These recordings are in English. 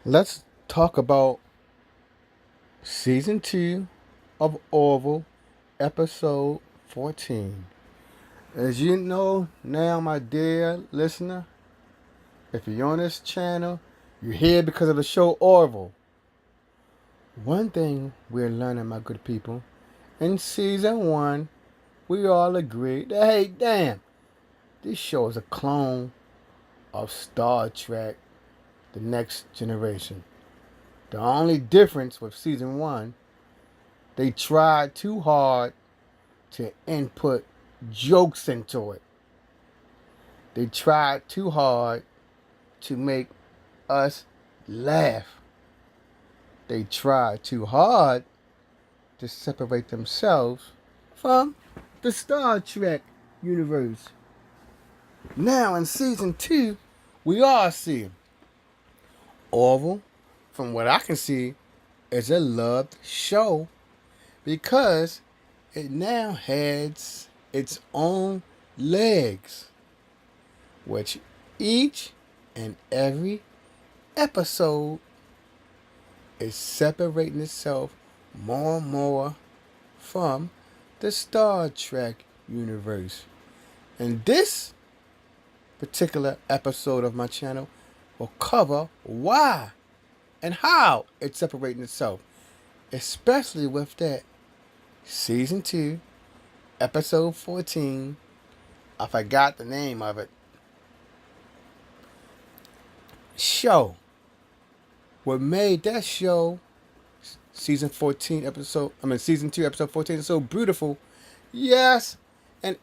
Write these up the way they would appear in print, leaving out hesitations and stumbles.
Let's talk about season 2 of Orville, episode 14. As you know now, my dear listener, if you're on this channel, you're here because of the show Orville. One thing we're learning, my good people, in season 1, we all agreed that, hey, damn, this show is a clone of Star Trek The Next Generation. The only difference with season 1, they tried too hard to input jokes into it. They tried too hard to make us laugh. They tried too hard to separate themselves from the Star Trek universe. Now in season 2, we are seeing Orville, from what I can see, is a loved show because it now has its own legs, which each and every episode is separating itself more and more from the Star Trek universe. And this particular episode of my channel will cover why and how it's separating itself, especially with that season 2, episode 14. I forgot the name of it. Show. What made that show, season 2, episode 14, so beautiful. Yes, and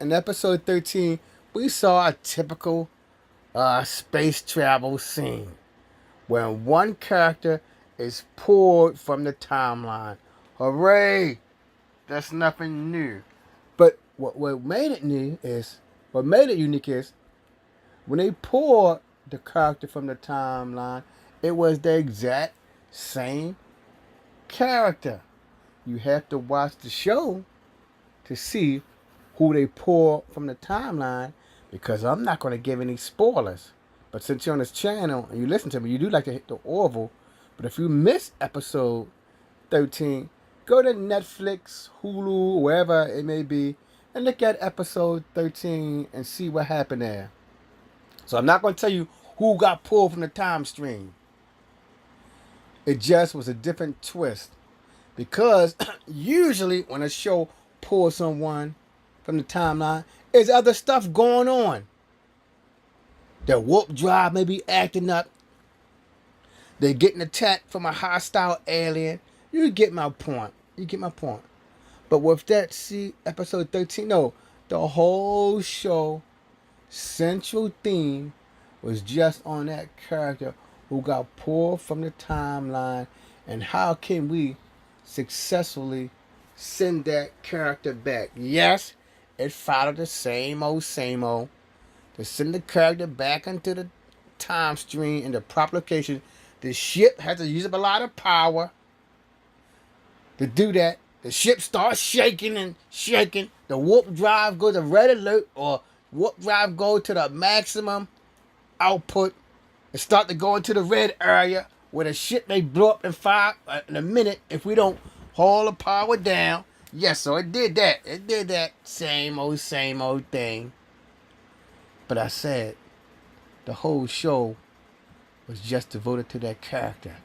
in episode 13, we saw a typical space travel scene where one character is pulled from the timeline. Hooray! That's nothing new. But what made it unique is when they pulled the character from the timeline, it was the exact same character. You have to watch the show to see who they pull from the timeline, because I'm not going to give any spoilers. But since you're on this channel and you listen to me, you do like to hit the Orville. But if you miss episode 13, go to Netflix, Hulu, wherever it may be, and look at episode 13 and see what happened there. So I'm not going to tell you who got pulled from the time stream. It just was a different twist. Because usually when a show pulls someone from the timeline, there's other stuff going on. Their warp drive may be acting up. They're getting attacked from a hostile alien. You get my point. But with that, episode 13, no, the whole show, central theme was just on that character who got pulled from the timeline, and how can we successfully send that character back. Yes, it followed the same old. To send the character back into the time stream in the proper location, the ship had to use up a lot of power. To do that, the ship starts shaking and shaking. The warp drive goes to red alert, or warp drive goes to the maximum output and start to go into the red area where the ship may blow up in a minute if we don't hold the power down. Yes, so it did that. It did that same old thing. But I said the whole show was just devoted to that character.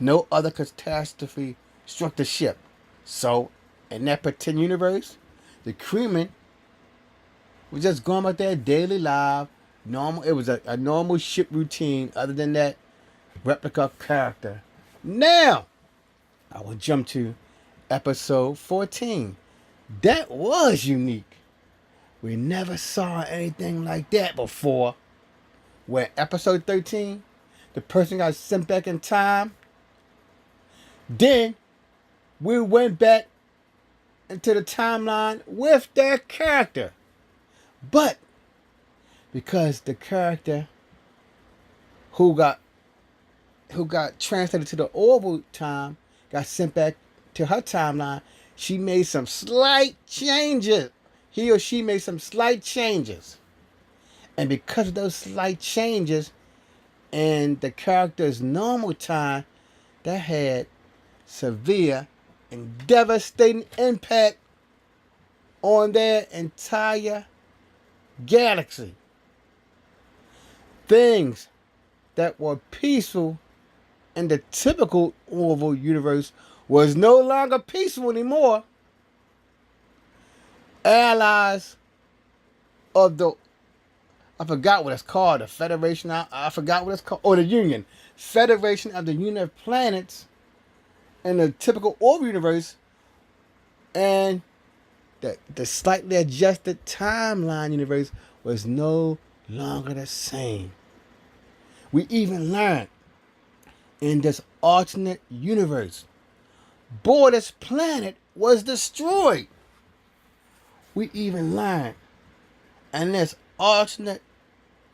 No other catastrophe struck the ship. So, in that particular universe, the crewmen was just going about their daily life. Normal. It was a normal ship routine other than that replica character. Now, I will jump to episode 14. That was unique. We never saw anything like that before. Where episode 13, the person got sent back in time. Then we went back into the timeline with that character. But because the character who got translated to the Orville time got sent back to her timeline, she made some slight changes. He or she made some slight changes. And because of those slight changes in the character's normal time, that had severe and devastating impact on their entire galaxy. Things that were peaceful in the typical Orville universe was no longer peaceful anymore. Allies of the, I forgot what it's called, the Federation, I forgot what it's called, or the Union. Federation of the Union of Planets in the typical Orville universe, and the slightly adjusted timeline universe was no longer the same. We even learned in this alternate universe, Border's planet was destroyed. We even learned in this alternate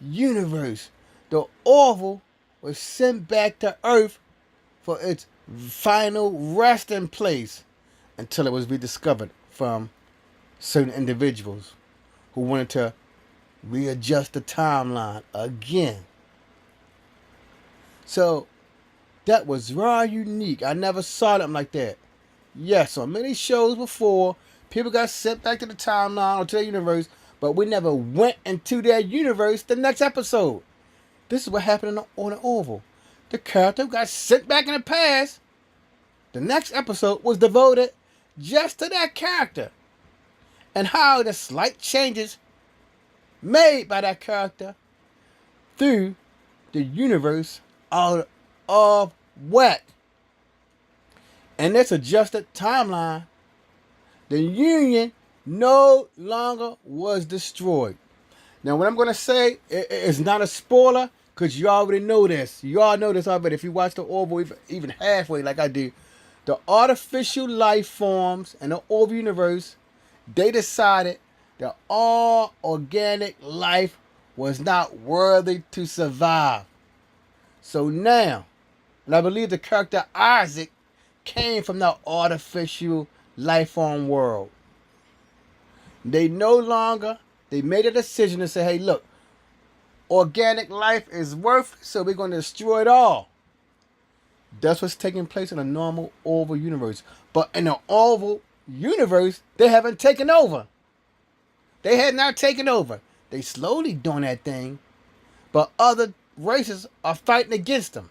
universe, the Orville was sent back to Earth for its final resting place until it was rediscovered from certain individuals who wanted to readjust the timeline again. So that was raw unique. I never saw them like that. Yes, on many shows before, people got sent back to the timeline or to their universe, but we never went into their universe the next episode. This is what happened on the Orville. The character got sent back in the past. The next episode was devoted just to that character and how the slight changes made by that character through the universe out of whack. And this adjusted timeline, the Union no longer was destroyed. Now, what I'm going to say is not a spoiler, because you already know this. You all know this already. If you watch the Orville even halfway like I do, the artificial life forms in the Orville universe, they decided that all organic life was not worthy to survive. So now, and I believe the character Isaac came from the artificial life form world. They made a decision to say, hey, look, organic life is worthless, so we're going to destroy it all. That's what's taking place in a normal Orville universe. But in the Orville universe, they haven't taken over. They had not taken over. They slowly doing that thing, but other races are fighting against them.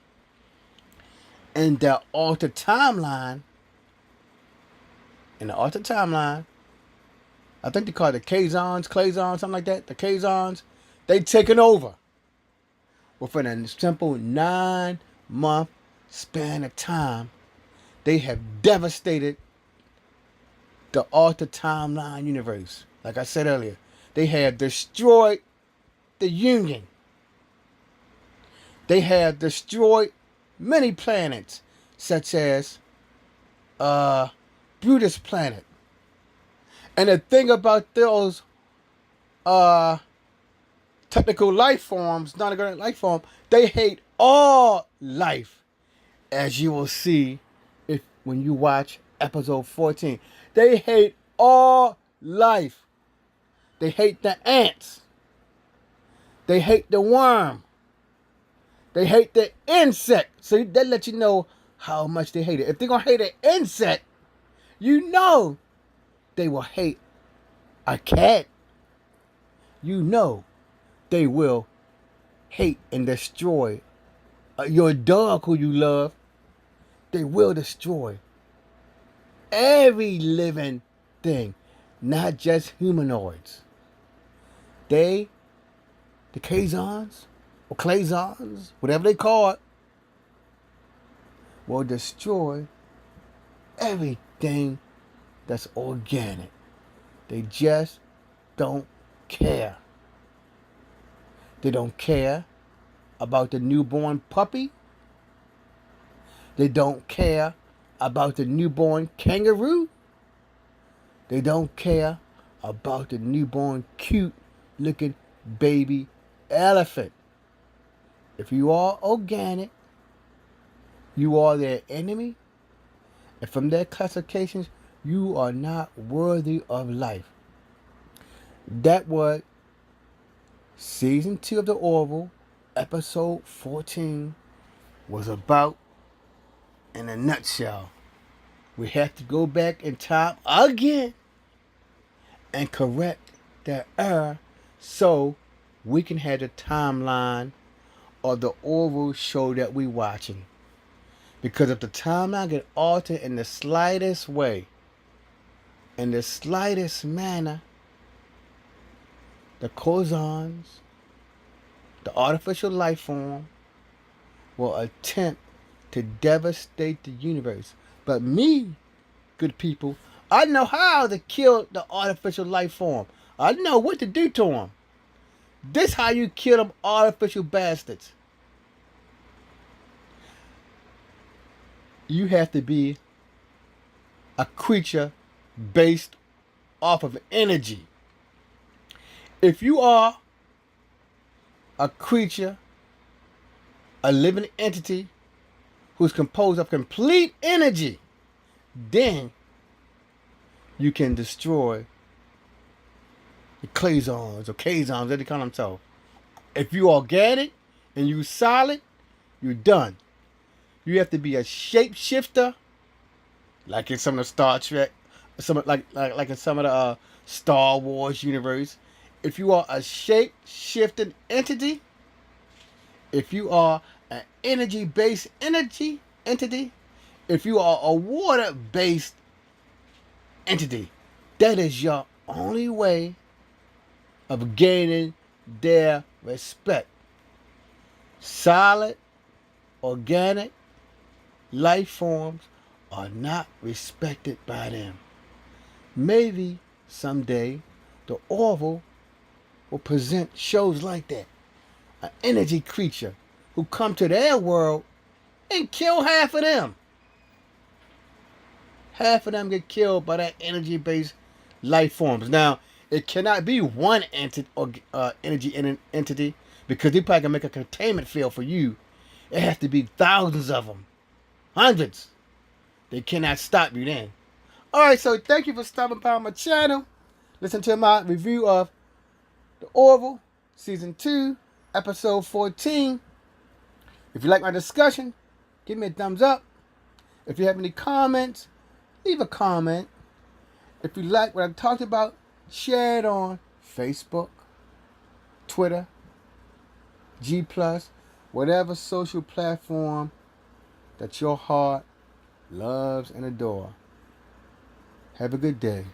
In the altered timeline, I think they call it the Clazons, something like that. The Clazons, they taken over within a simple 9-month span of time. They have devastated the altered timeline universe. Like I said earlier, they have destroyed the Union. They have destroyed many planets, such as Brutus planet. And the thing about those technical life forms, non-organic life form, they hate all life, as you will see when you watch episode 14. They hate all life. They hate the ants. They hate the worm. They hate the insect. So they let you know how much they hate it. If they're going to hate an insect, you know they will hate a cat. You know they will hate and destroy your dog who you love. They will destroy every living thing, not just humanoids. The Kazons, or Clazons, whatever they call it, will destroy everything that's organic. They just don't care. They don't care about the newborn puppy. They don't care about the newborn kangaroo. They don't care about the newborn cute looking baby elephant. If you are organic, you are their enemy. And from their classifications, you are not worthy of life. That what season 2 of the Orville episode 14 was about in a nutshell. We have to go back in time again and correct that error so we can have the timeline of the Orville show that we're watching. Because if the timeline get altered in the slightest way, in the slightest manner, the Kozons, the artificial life form, will attempt to devastate the universe. But me, good people, I know how to kill the artificial life form. I know what to do to them. This how you kill them artificial bastards. You have to be a creature based off of energy. If you are a creature, a living entity who's composed of complete energy, then you can destroy the Klazons or Kazons, as they call themselves. If you organic and you solid, you're done. You have to be a shapeshifter, like in some of the Star Trek, like in some of the Star Wars universe. If you are a shape-shifting entity, if you are an energy-based entity, if you are a water-based entity, that is your only way of gaining their respect. Solid, organic life forms are not respected by them. Maybe someday the Orville will present shows like that. An energy creature who come to their world and kill half of them. Half of them get killed by that energy-based life forms. Now, it cannot be one energy entity because they probably can make a containment field for you. It has to be thousands of them. Hundreds. They cannot stop you then. Alright, so thank you for stopping by my channel. Listen to my review of The Orville, Season 2, Episode 14. If you like my discussion, give me a thumbs up. If you have any comments, leave a comment. If you like what I talked about, share it on Facebook, Twitter, G+, whatever social platform that your heart loves and adore. Have a good day.